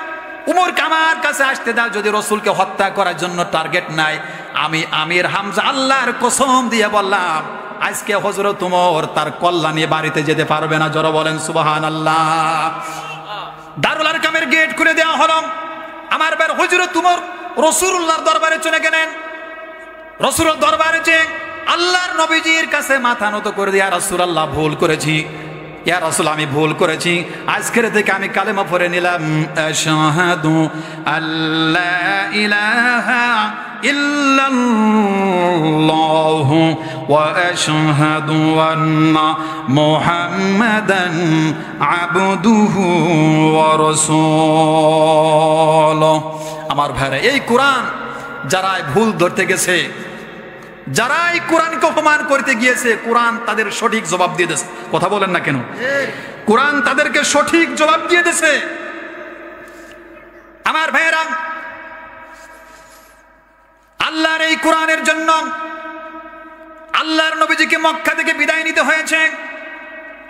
উমরকে আমার কাছে আসতে দাও। যদি রাসূলকে হত্যা করার জন্য টার্গেট নাই, আমি আমির হামজা আল্লাহর কসম দিয়ে বললাম আজকে হযরত ওমর তার কল্যাণ নিয়ে বাড়িতে যেতে পারবে না। যারা বলেন সুবহানাল্লাহ। দারুল আরকামের গেট খুলে দেওয়া হলো। আমার ভাই হযরত ওমর রাসূলুল্লাহর দরবারে চলে গেলেন। রাসূলের দরবারে যে আল্লাহর নবীজির কাছে মাথা নত করে দিয়ে, ইয়া রাসূলুল্লাহ ভুল করেছি, ইয়া রাসূল আমি ভুল করেছি, আজকের থেকে আমি কালেমা পড়ে নিলাম, আশহাদু আল্লা ইলাহা ইল্লাল্লাহু ওয়া আশহাদু আন্না মুহাম্মাদান আবদুহু ওয়া রাসূলুহু। আমার ভাইরা, এই কোরআন যারা ভুল ধরতে গেছে, যারা এই কোরআনকে অপমান করতে গিয়েছে, কোরআন তাদের সঠিক জবাব দিয়ে দিয়েছে। কথা বলেন না কেন? কোরআন তাদেরকে সঠিক জবাব দিয়ে দিয়েছে। আমার ভাইয়েরা, আল্লাহর এই কোরআনের জন্য আল্লাহর নবীজিকে মক্কা থেকে বিদায় নিতে হয়েছে।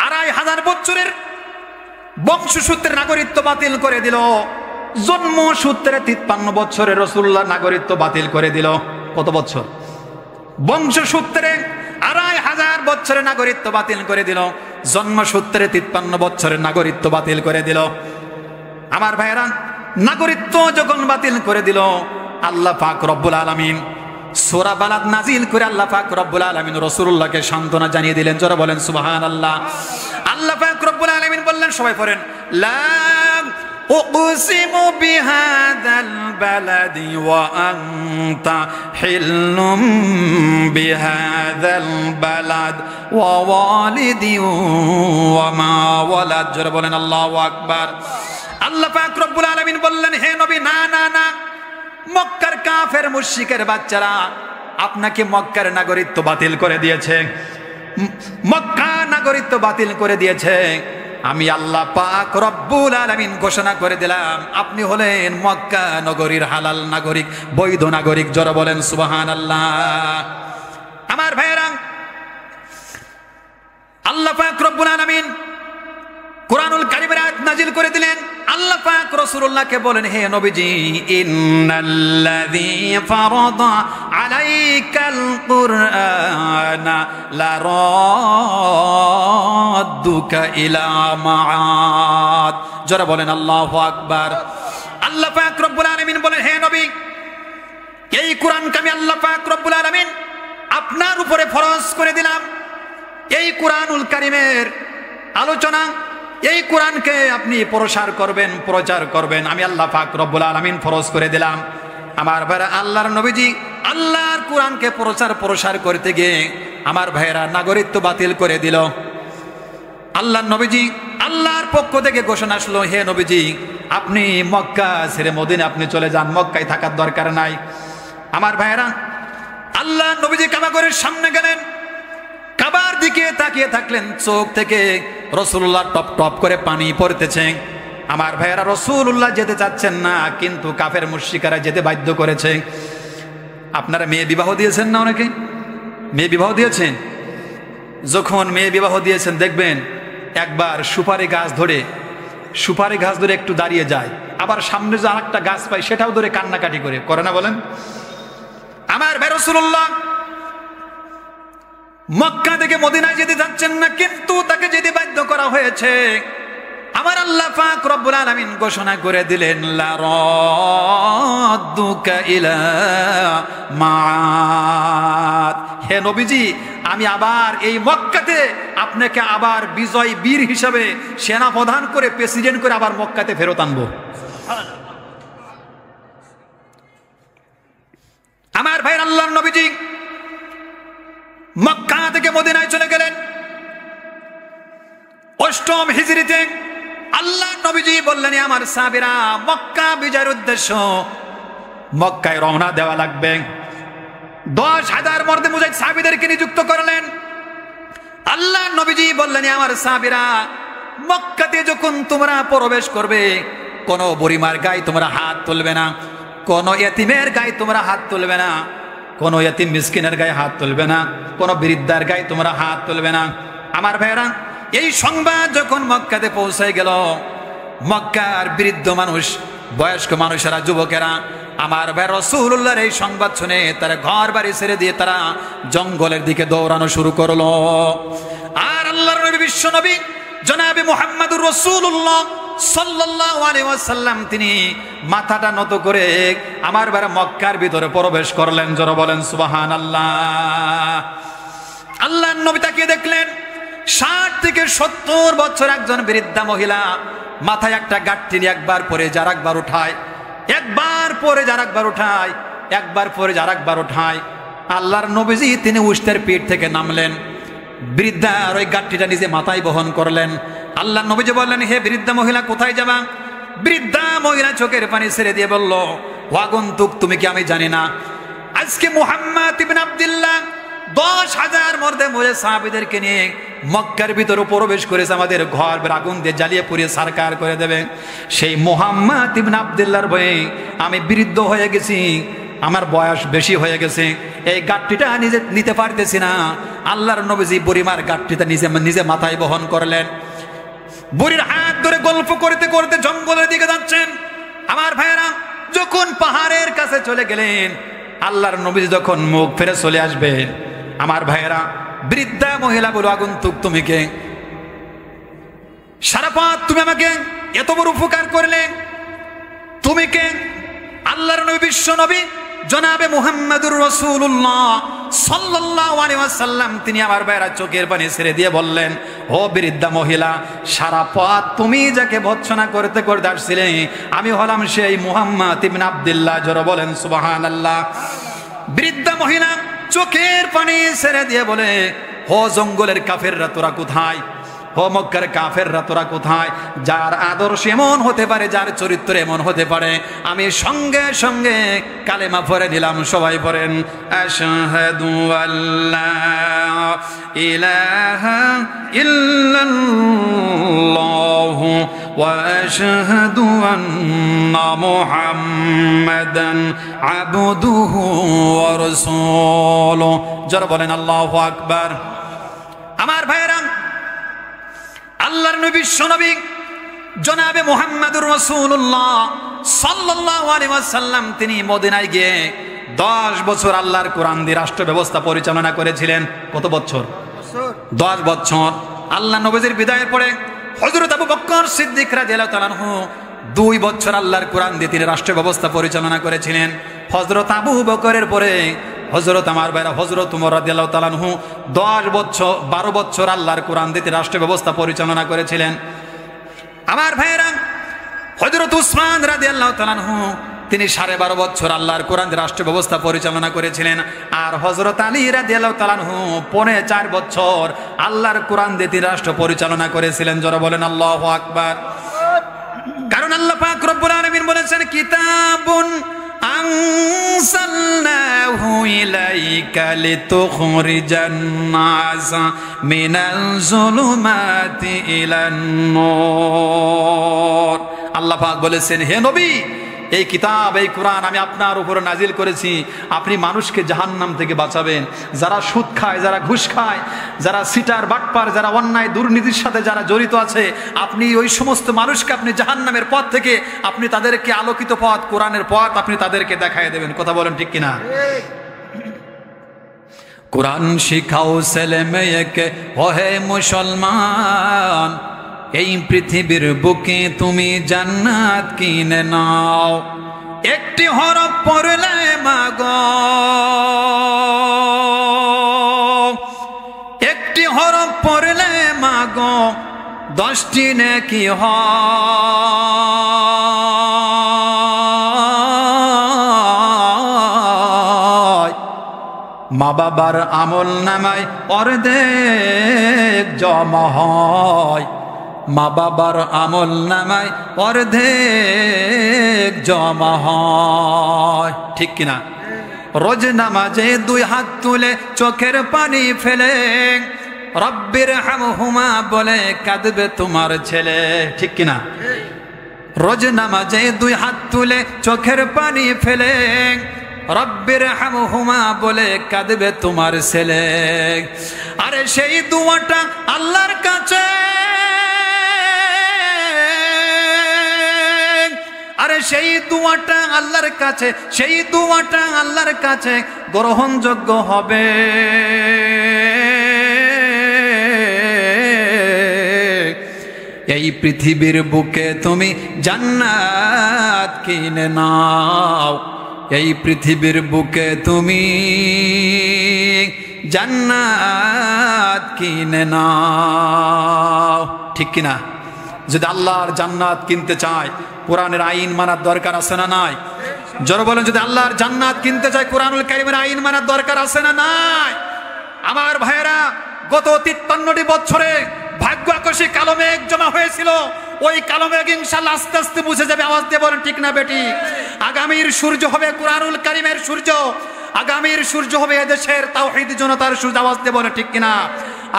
2500 বছরের বংশসূত্রের নাগরিকত্ব বাতিল করে দিল। জন্মসূত্রে 53 বছরের রাসূলুল্লাহ নাগরিকত্ব বাতিল করে দিল। কত বছর? বংশসূত্রে 2500 বছরের নাগরিকত্ব বাতিল করে দিল। জন্মসূত্রে 53 বছরের নাগরিকত্ব বাতিল করে দিল। আমার ভাইরা, নাগরিকত্ব যখন বাতিল করে দিল, আল্লাহ পাক রব্বুল আলামিন সূরা বালাদ নাজিল করে আল্লাহ পাক রব্বুল আলামিন রাসূলুল্লাহকে সান্ত্বনা জানিয়ে দিলেন। যারা বলেন সুবহানাল্লাহ। আল্লাহ পাক রব্বুল আলামিন বললেন, সবাই পড়েন, লা উকসিমু বিহাদাল বালাদি ওয়া আনতা হিল্লুম বিহাদাল বালাদ ওয়া ওয়ালিদি ওয়া মা ওয়ালাদ। যারা বলেন আল্লাহু আকবার। আল্লাহ পাক রব্বুল আলামিন বললেন, হে নবী, না না না, মক্কার কাফের মুশরিকের বাচ্চারা আপনাকে মক্কার নাগরিকত্ব বাতিল করে দিয়েছে, মক্কা নাগরিকত্ব বাতিল করে দিয়েছে। আমি আল্লাহ পাক রব্বুল আলামিন ঘোষণা করে দিলাম, আপনি হলেন মক্কা নগরীর হালাল নাগরিক, বৈধ নাগরিক। যারা বলেন সুবহানাল্লাহ। আমার ভাইয়েরা, আল্লাহ পাক রব্বুল আলামিন কুরআনুল কারীমের আয়াত নাজিল করে দিলেন। আল্লাহ পাক রাসূলুল্লাহকে বলেন, হে নবীজি, ইন্নাল্লাযী ফারাদা আলাইকাল কুরআনা লারাদ্দুকা ইলা মাআদ। যারা বলেন আল্লাহু আকবার। আল্লাহ পাক রব্বুল আলামিন বলেন, হে নবী, এই কুরআনকে আমি আল্লাহ পাক রব্বুল আলামিন আপনার উপরে ফরজ করে দিলাম। এই কুরআনুল কারীমের আলোচনা, এই কোরআনকে আপনি প্রসার করবেন, প্রচার করবেন, আমি আল্লাহ পাক রব্বুল আলামিন ফরজ করে দিলাম। আমার ভাইরা, আল্লাহর নবীজি আল্লাহর কোরআনকে প্রসার করতে গিয়ে আমার ভাইরা নাগরিকত্ব বাতিল করে দিল। আল্লাহর নবীজি আল্লাহর পক্ষ থেকে ঘোষণা আসলো, হে নবীজি, আপনি মক্কা ছেড়ে মদিনা আপনি চলে যান, মক্কায় থাকার দরকার নাই। আমার ভাইরা, আল্লাহর নবীজি কাবাঘরের সামনে গেলেন, কাবার দিকে তাকিয়ে থাকলেন, চোখ থেকে রাসূলুল্লাহ টপ টপ করে পানি পড়তেছে। আমার ভাইয়েরা, রাসূলুল্লাহ যেতে চাচ্ছেন না, কিন্তু কাফের মুশরিকরা যেতে বাধ্য করেছে। আপনারা মেয়ে বিবাহ দিয়েছেন না? অনেকে মেয়ে বিবাহ দিয়েছেন। যখন মেয়ে বিবাহ দিয়েছেন, দেখবেন একবার সুপারি গাছ ধরে একটু দাঁড়িয়ে যায়, আবার সামনে যে আরেকটা গাছ পায় সেটাও ধরে কান্নাকাটি করে না? বলেন। আমার ভাই, রাসূলুল্লাহ মক্কা থেকে মদিনায় যেতে যাচ্ছেন না, কিন্তু তাকে যেতে বাধ্য করা হয়েছে। আমার আল্লাহ পাক রব্বুল আলামিন ঘোষণা করে দিলেন, লারাদ্দুকা ইলা মাআদ। হে নবীজি, আমি আবার এই মক্কাতে আপনাকে আবার বিজয় বীর হিসাবে সেনা প্রধান করে, প্রেসিডেন্ট করে আবার মক্কাতে ফেরত আনবো। আমার ভাই, আল্লাহর নবীজি মক্কা থেকে মদিনায় চলে গেলেন। 8ম হিজরিতে আল্লাহ নবীজি বললেন, আমার সাহাবীরা, মক্কা বিজয়ের উদ্দেশ্য মক্কায় রওনা দেওয়া লাগবে। 10,000 মর্দে মুজাহিদ সাহাবীদেরকে নিযুক্ত করলেন। আল্লাহ নবীজি বললেন, আমার সাহাবীরা, মক্কাতে যখন তোমরা প্রবেশ করবে, কোন বুড়িমার গায়ে তোমরা হাত তুলবে না, কোন ইতিমের গায়ে তোমরা হাত তুলবে না, কোন ইতিম মিসকিনের গায়ে হাত তুলবে না, কোন বৃদ্ধার গায়ে তোমরা হাত তুলবে না। আমার ভাইরা, এই সংবাদ যখন মক্কাতে পৌঁছে গেল, মক্কার বৃদ্ধ মানুষ, বয়স্ক মানুষেরা, যুবকেরা, আমার ভাই রাসূলুল্লাহর এই সংবাদ শুনে তারা ঘর বাড়ি ছেড়ে দিয়ে তারা জঙ্গলের দিকে দৌড়ানো শুরু করলো। আর আল্লাহর নবী, বিশ্ব নবী জনাবে মুহাম্মদুর রাসূলুল্লাহ সাল্লাল্লাহু আলাইহি ওয়াসাল্লাম, তিনি মাথাটা নত করে আমার ভাই মক্কার ভিতরে প্রবেশ করলেন। যারা বলেন সুবহানাল্লাহ। আল্লাহর নবী তাকিয়ে দেখলেন, 60 থেকে 70 বছর একজন বৃদ্ধা মহিলা, মাথায় একটা গাঁটটি একবার পরে যার একবার উঠায়, একবার পরে যার একবার উঠায়, একবার পরে যার একবার উঠায়। আল্লাহর নবীজি তিনি উষ্টের পিঠ থেকে নামলেন, বৃদ্ধার ওই গাঁটটিটা নিজে মাথায় বহন করলেন। আল্লাহর নবীজি বললেন, হে বৃদ্ধা মহিলা, কোথায় যাবা? বৃদ্ধা মহিলা চোখের পানি ছেড়ে দিয়ে বলল, ও আগন্তুক, তুমি কি আমি জানি না আজকে মুহাম্মদ ইবনে আব্দুল্লাহ 10,000 মর্দে মুজাহিদ সাহাবীদেরকে নিয়ে মক্কার ভিতরে প্রবেশ করেছে, আমাদের ঘর আগুন দিয়ে জ্বালিয়ে পুড়িয়ে সারকার করে দেবে। সেই মুহাম্মদ ইবনে আব্দুল্লাহর ভয়ে আমি বৃদ্ধ হয়ে গেছি, আমার বয়স বেশি হয়ে গেছে, এই গাঁটটিটা নিজে নিতে পারতেছি না। আল্লাহর নবীজি বুড়িমার গাঁটটিটা নিজে মাথায় বহন করলেন। বুড়ির হাত ধরে গল্প করতে করতে জঙ্গলের দিকে যাচ্ছেন। আমার ভাইয়েরা, যখন পাহাড়ের কাছে চলে গেলেন, আল্লাহর নবীজি যখন মুখ ফিরে চলে আসবেন, আমার ভাইয়েরা, বৃদ্ধা মহিলা বলো, আগন্তুক তুমি কে? সারা পথ তুমি আমাকে এত বড় উপকার করলে, তুমি কে? আল্লাহর নবী, বিশ্ব নবী জনাবে মুহাম্মদুর রাসূলুল্লাহ সাল্লাল্লাহু আলাইহি ওয়াসাল্লাম তিনি আমার ভাইরা চোখের পানি ছেড়ে দিয়ে বললেন, ও বৃদ্ধা মহিলা, সারা পথ তুমি যাকে ভৎসনা করতে করতে আসছিলে আমি হলাম সেই মুহাম্মদ ইবনে আব্দুল্লাহ। জোরে বলেন সুবহানাল্লাহ। বৃদ্ধা মহিলা চোখের পানি ছেড়ে দিয়ে বলে, ও জঙ্গলের কাফেররা তোরা কোথায়? ও মক্কার কাফেররা তোরা কোথায়? যার আদর্শ এমন হতে পারে, যার চরিত্র এমন হতে পারে, আমি সঙ্গে সঙ্গে কালেমা পড়ে দিলাম। সবাই পড়েন, আশহাদু আল্লা ইলাহা ইল্লাল্লাহু ওয়া আশহাদু আন্না মুহাম্মাদান আবদুহু ওয়া রাসূলুহু। যারা বলেন আল্লাহু আকবার। আমার ভাইরা, আল্লাহর নবী, বিশ্ব নবী জনাবে মুহাম্মদুর রাসূলুল্লাহ সাল্লাল্লাহু আলাইহি ওয়াসাল্লাম তিনি মদিনায় গিয়ে 10 বছর আল্লাহর কোরআন দিয়ে রাষ্ট্র ব্যবস্থা পরিচালনা করেছিলেন। কত বছর? 10 বছর। আল্লাহ নবীর বিদায়ের পরে হযরত আবু বকর সিদ্দিক রাদিয়াল্লাহু তাআলা আনহু 2 বছর আল্লাহর কোরআন দিয়ে তিনি রাষ্ট্র ব্যবস্থা পরিচালনা করেছিলেন। হযরত আবু বকরের পরে হযরত আমার ভাইরা হযরত ওমর রাদিয়াল্লাহু তাআলা আনহু 10 বছর 12 বছর আল্লাহর কোরআন দিয়ে রাষ্ট্র ব্যবস্থা পরিচালনা করেছিলেন। আমার ভাইরা, হযরত উসমান রাদিয়াল্লাহু তাআলা আনহু তিনি 12.5 বছর আল্লাহর কোরআন দিয়ে রাষ্ট্র ব্যবস্থা পরিচালনা করেছিলেন। আর হযরত আলী রাদিয়াল্লাহু তাআলা আনহু 4.5 বছর আল্লাহর কোরআন দিয়ে তিনি রাষ্ট্র পরিচালনা করেছিলেন। যারা বলেন আল্লাহু আকবার। কারণ আল্লাহ পাক রব্বুল আলামিন বলেছেন, কিতাবুন আনসালনাহু ইলাইকা লিতুখরিজান নাসা মিনাল যুলুমাতি ইলান নূর। আল্লাহ পাক বলেছেন, হে নবী, এই কিতাব, এই কোরআন আমি আপনার উপরে নাজিল করেছি, আপনি মানুষকে জাহান্নাম থেকে বাঁচাবেন। যারা সুদ খায়, যারা ঘুষ খায়, যারা সিটার বাটপার, যারা অন্যায় দুর্নীতির সাথে যারা জড়িত আছে, আপনি ওই সমস্ত মানুষকে আপনি জাহান্নামের পথ থেকে আপনি তাদেরকে আলোকিত পথ, কোরআনের পথ আপনি তাদেরকে দেখায় দেবেন। কথা বলেন ঠিক কিনা? কোরআন শিখাও ছেলে মেয়েকে, ওহে মুসলমান, এই পৃথিবীর বুকে তুমি জান্নাত কিনে নাও। একটি হরফ পড়লে মাগো, একটি হরফ পড়লে মাগো 10টি নেকি হয়। মা বাবার আমল নামায় অর্ধেক জমা হয়। মা বাবার আমল নামায় অর্ধেক জমা হয়। ঠিক কিনা? রোজ নামাজে 2 হাত তুলে চোখের পানি ফেলে রব্বির হামহুমা বলে কাঁদবে তোমার ছেলে। ঠিক কিনা? রোজ নামাজে 2 হাত তুলে চোখের পানি ফেলে রব্বির হামহুমা বলে কাঁদবে তোমার ছেলে। আরে সেই দুয়াটা আল্লাহর কাছে, আরে সেই দুয়াটা আল্লাহর কাছে, সেই দুয়াটা আল্লাহর কাছে গ্রহণযোগ্য হবে। এই পৃথিবীর বুকে তুমি জান্নাত কিনে নাও। এই পৃথিবীর বুকে তুমি জান্নাত কিনে নাও। ঠিক কিনা? যদি আল্লাহর জান্নাত কিনতে চায়, কোরআনের আইন মানার দরকার আছে না নাই? জোরে বলেন, যদি আল্লাহর জান্নাত কিনতে চায় কোরআনুল কারীমের আইন মানার দরকার আছে না নাই? আমার ভাইয়েরা, গত 53টি বছরে ভাগ্য আকস্মিক কালো মেঘ জমা হয়েছিল। ওই কালো মেঘ ইনশাআল্লাহ আস্তে আস্তে মুছে যাবে। আওয়াজ দিয়ে বলেন ঠিক না বেটি? আগামীর সূর্য হবে কোরআনুল কারীমের সূর্য। আগামীর সূর্য হবে এদেশের তাওহীদ জনতার সূর্য। আওয়াজ দিয়ে বলেন ঠিক কিনা?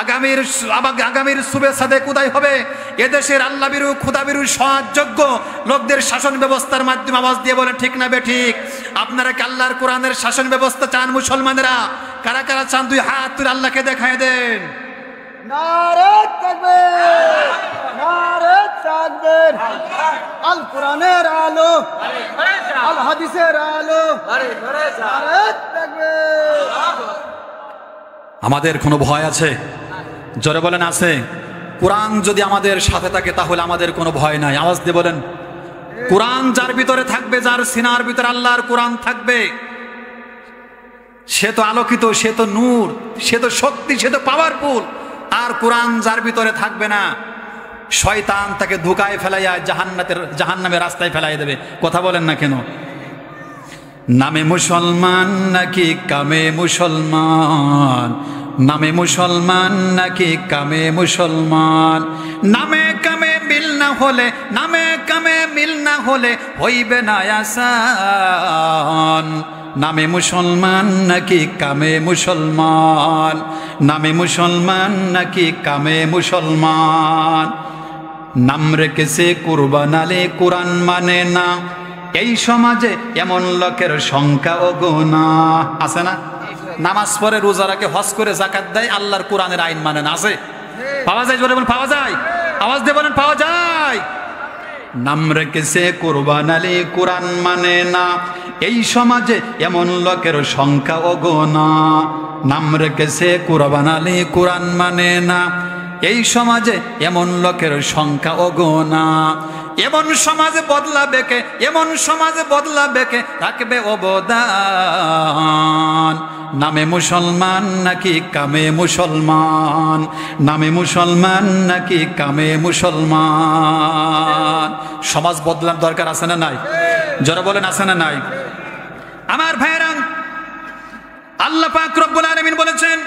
আগামীর সুবে সাদেক উদয় হবে এদেশের আল্লাহ বিরু, খুদা বিরু, সৎযোগ্য লোকদের শাসন ব্যবস্থার মাধ্যমে। আওয়াজ দিয়ে বলেন ঠিক না বেঠিক? আপনারা কি আল্লাহর কোরআনের শাসন ব্যবস্থা চান? মুসলমানেরা কারা কারা চান? 2 হাত তুলে আল্লাহকে দেখায় দেন। নারে তাকবীর, নারে তাকবীর। আল কোরআনের আলো, আল হাদিসের আলো, নারে তাকবীর। আমাদের কোনো ভয় আছে? জোরে বলেন আছে? কোরআন যদি আমাদের সাথে থাকে তাহলে আমাদের কোনো ভয় নাই। আওয়াজ দিয়ে বলেন, কোরআন যার ভিতরে থাকবে, যার সিনার ভিতরে আল্লাহর কোরআন থাকবে, সে তো আলোকিত, সে তো নূর, সে তো শক্তি, সে তো পাওয়ারফুল। আর কোরআন যার ভিতরে থাকবে না, শয়তান তাকে ধোকায় ফেলাইয়া জাহান্নামের রাস্তায় ফেলাই দেবে। কথা বলেন না কেন? নামে মুসলমান নাকি কামে মুসলমান, নামে মুসলমান নাকি কামে মুসলমান, নামে কামে মিল না হলে, নামে কামে মিল না হলে হইবে না আসান। নামে মুসলমান নাকি কামে মুসলমান, নামে মুসলমান নাকি কামে মুসলমান। নাম রেখেছে কুরবান আলী, কোরআন মানে না। এই সমাজে এমন লোকের সংখ্যা অগণা। আছে না? নামাজ পড়ে, রোজা রাখে, হজ করে, যাকাত দেয়, আল্লাহর কোরআনের আইন মানে না। আছে? পাওয়া যায়? জোরে বলেন, পাওয়া যায়? আওয়াজ দিয়ে বলেন, পাওয়া যায়? নাম রেখেছে কুরবান আলী, কোরআন মানে না। এই সমাজে এমন লোকের সংখ্যা অগণা। নাম রেখেছে কুরবান আলী, কোরআন মানে না। এই সমাজে এমন লোকের সংখ্যা অগণা। এমন সমাজে বদলাবে কে, এমন সমাজে বদলাবে কে, রাখবে অবদান। নামে মুসলমান নাকি কামে মুসলমান, নামে মুসলমান নাকি কামে মুসলমান। সমাজ বদলার দরকার আছে না নাই? যারা বলেন আছে না নাই? আমার ভাইরা, আল্লাহ পাক রব্বুল আলামিন বলেছেন,